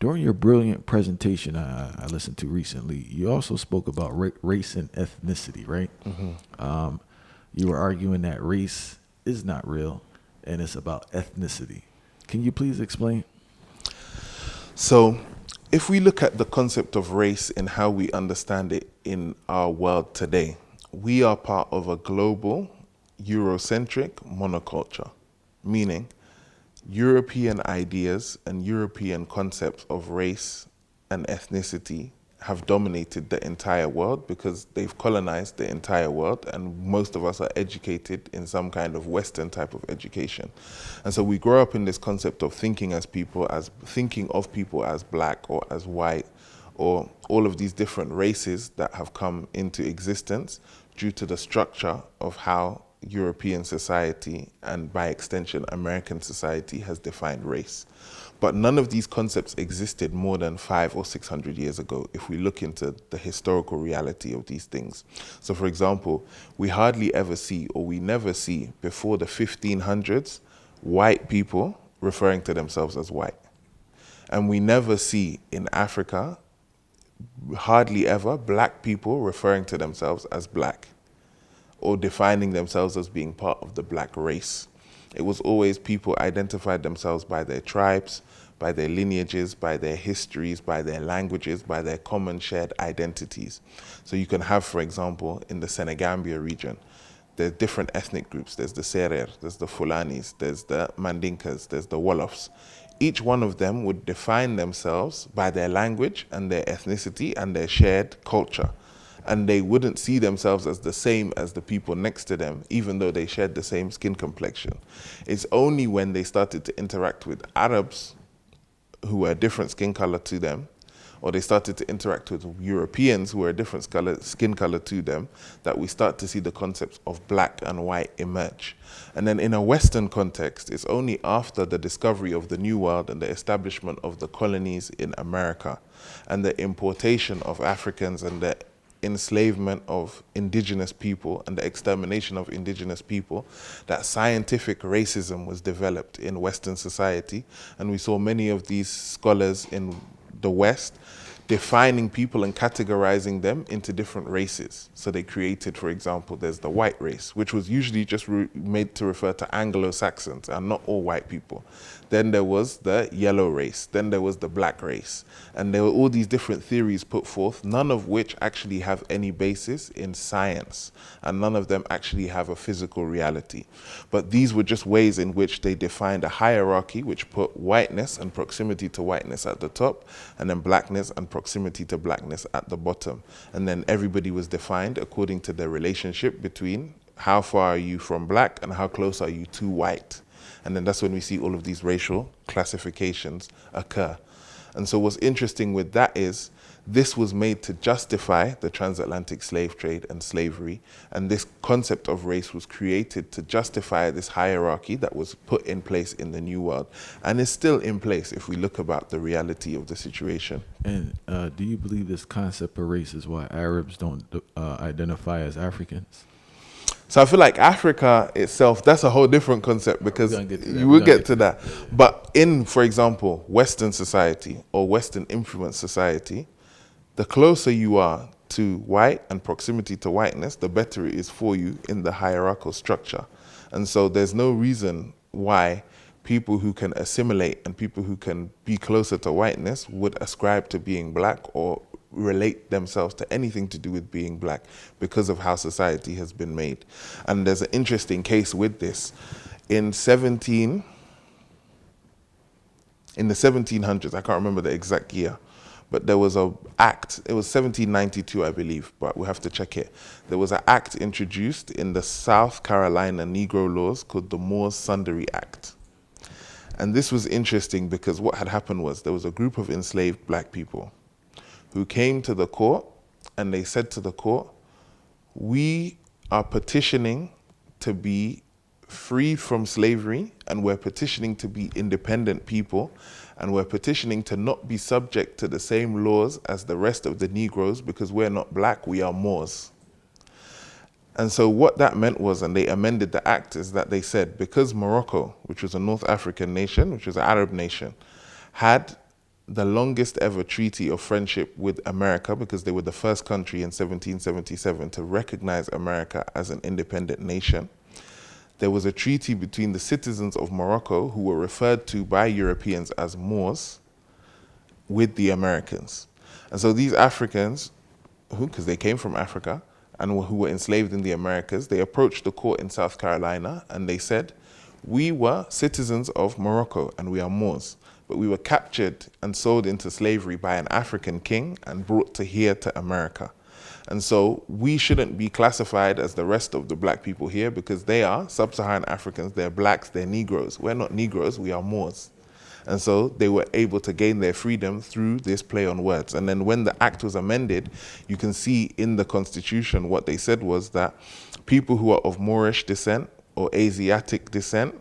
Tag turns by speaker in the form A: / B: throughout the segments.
A: During your brilliant presentation I listened to recently, you also spoke about race and ethnicity, right? You were arguing that race is not real and it's about ethnicity. Can you please explain?
B: So, if we look at the concept of race and how we understand it in our world today, we are part of a global, Eurocentric monoculture, meaning European ideas and European concepts of race and ethnicity have dominated the entire world because they've colonized the entire world, and most of us are educated in some kind of Western type of education. And so we grow up in this concept of thinking of people as black or as white, or all of these different races that have come into existence due to the structure of how European society, and by extension American society, has defined race. But none of these concepts existed more than 500 or 600 years ago if we look into the historical reality of these things. So for example, we hardly ever see, or we never see before the 1500s, white people referring to themselves as white. And we never see in Africa, hardly ever, black people referring to themselves as black or defining themselves as being part of the black race. It was always people identified themselves by their tribes, by their lineages, by their histories, by their languages, by their common shared identities. So you can have, for example, in the Senegambia region, there's different ethnic groups. There's the Serer, there's the Fulanis, there's the Mandinkas, there's the Wolofs. Each one of them would define themselves by their language and their ethnicity and their shared culture. And they wouldn't see themselves as the same as the people next to them, even though they shared the same skin complexion. It's only when they started to interact with Arabs who were a different skin color to them, or they started to interact with Europeans who were a different skin color to them, that we start to see the concepts of black and white emerge. And then in a Western context, it's only after the discovery of the New World and the establishment of the colonies in America and the importation of Africans and the enslavement of indigenous people and the extermination of indigenous people that scientific racism was developed in Western society. And we saw many of these scholars in the West defining people and categorizing them into different races. So they created, for example, there's the white race, which was usually just made to refer to Anglo-Saxons and not all white people. Then there was the yellow race. Then there was the black race. And there were all these different theories put forth, none of which actually have any basis in science. And none of them actually have a physical reality. But these were just ways in which they defined a hierarchy which put whiteness and proximity to whiteness at the top, and then blackness and proximity to blackness at the bottom. And then everybody was defined according to the relationship between how far are you from black and how close are you to white. And then that's when we see all of these racial classifications occur. And so what's interesting with that is this was made to justify the transatlantic slave trade and slavery. And this concept of race was created to justify this hierarchy that was put in place in the New World and is still in place if we look about the reality of the situation.
A: And do you believe this concept of race is why Arabs don't identify as Africans?
B: So I feel like Africa itself, that's a whole different concept because you will get to that. But in, for example, Western society or Western influence society, the closer you are to white and proximity to whiteness, the better it is for you in the hierarchical structure. And so there's no reason why people who can assimilate and people who can be closer to whiteness would ascribe to being black or relate themselves to anything to do with being black because of how society has been made. And there's an interesting case with this. In the 1700s, I can't remember the exact year, but there was an act, it was 1792, I believe, but we have to check it. There was an act introduced in the South Carolina Negro laws called the Moores Sundry Act. And this was interesting because what had happened was there was a group of enslaved black people who came to the court and they said to the court, we are petitioning to be free from slavery and we're petitioning to be independent people and we're petitioning to not be subject to the same laws as the rest of the Negroes because we're not black, we are Moors. And so what that meant was, and they amended the act, is that they said because Morocco, which was a North African nation, which was an Arab nation, had the longest ever treaty of friendship with America, because they were the first country in 1777 to recognize America as an independent nation. There was a treaty between the citizens of Morocco, who were referred to by Europeans as Moors, with the Americans. And so these Africans, because they came from Africa and who were enslaved in the Americas, they approached the court in South Carolina and they said, we were citizens of Morocco and we are Moors, but we were captured and sold into slavery by an African king and brought to here to America. And so we shouldn't be classified as the rest of the black people here, because they are sub-Saharan Africans, they're blacks, they're Negroes. We're not Negroes, we are Moors. And so they were able to gain their freedom through this play on words. And then when the act was amended, you can see in the Constitution what they said was that people who are of Moorish descent or Asiatic descent,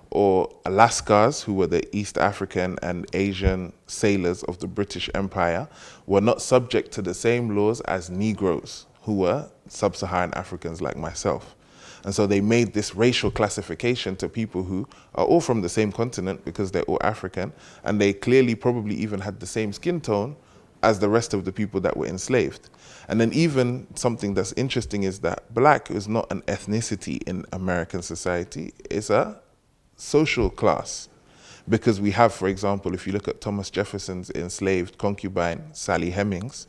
B: or Lascars, who were the East African and Asian sailors of the British Empire, were not subject to the same laws as Negroes, who were sub-Saharan Africans like myself. And so they made this racial classification to people who are all from the same continent, because they're all African, and they clearly probably even had the same skin tone as the rest of the people that were enslaved. And then even something that's interesting is that black is not an ethnicity in American society, it's a social class. Because we have, for example, if you look at Thomas Jefferson's enslaved concubine, Sally Hemings,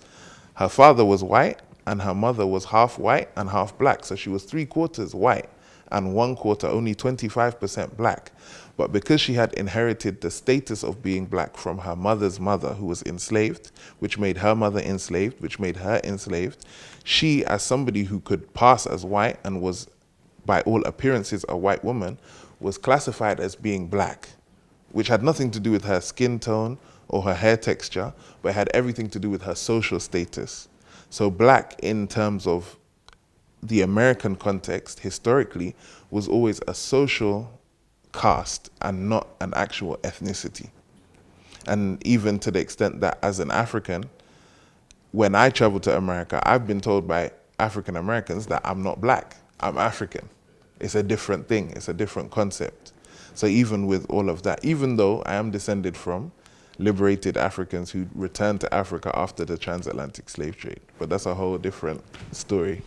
B: her father was white and her mother was half white and half black. So she was 3/4 white and 1/4, only 25% black. But because she had inherited the status of being black from her mother's mother, who was enslaved, which made her mother enslaved, which made her enslaved, she, as somebody who could pass as white and was by all appearances a white woman, was classified as being black, which had nothing to do with her skin tone or her hair texture, but had everything to do with her social status. So black, in terms of the American context, historically, was always a social caste and not an actual ethnicity. And even to the extent that as an African, when I travel to America, I've been told by African Americans that I'm not black, I'm African. It's a different thing, it's a different concept. So even with all of that, even though I am descended from liberated Africans who returned to Africa after the transatlantic slave trade, but that's a whole different story.